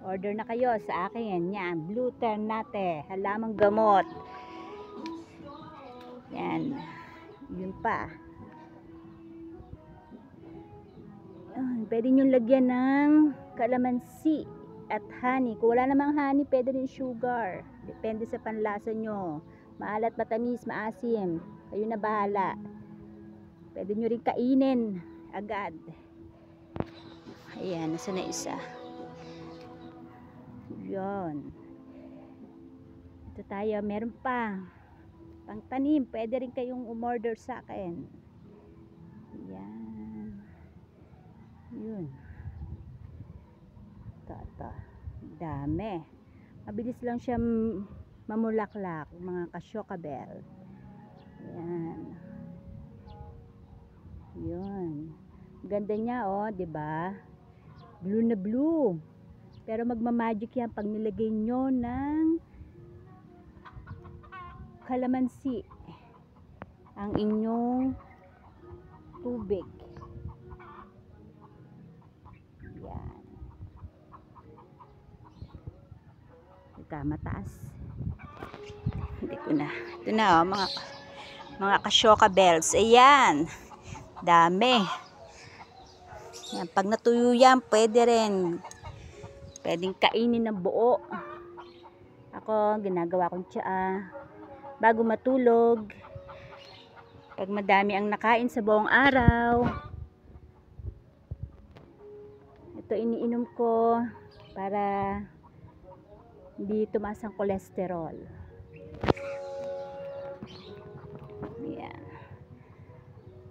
Order na kayo sa akin. Yan, Blue Ternate, halamang gamot. Yan. Yun pa. Pwede nyo lagyan ng kalamansi at honey. Kung wala namang honey, pwede rin sugar. Depende sa panlasa nyo. Maalat, matamis, maasim. Kayo na bahala. Pwede nyo rin kainin agad. Ayan, nasa na isa. Yun. Ito tayo, meron pa. Pangtanim, pwede rin kayong umorder sa akin. Ayan. Yun. Ito. Dami. Mabilis lang siya mamulaklak. Mga kasyokabel. Ayan. Yun. Ganda niya, oh, 'di ba? Blue na blue. Pero magma-magic yan pag nilagay nyo ng kalamansi ang inyong tubig. Yan. Ika, mataas. Hindi ko na. Ito na, oh, mga kasyoka bells. Ayan. Dami. Yan, pag natuyo yan, pwede rin. Pwedeng kainin ng buo. Ako, ginagawa kong tsaa. Bago matulog. Pag madami ang nakain sa buong araw. Ito iniinom ko para hindi tumaas ang kolesterol. Yan.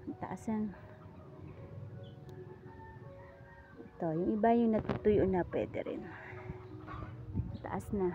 Ang taas ang ito, yung iba yung natutuyo na pwede rin. Taas na.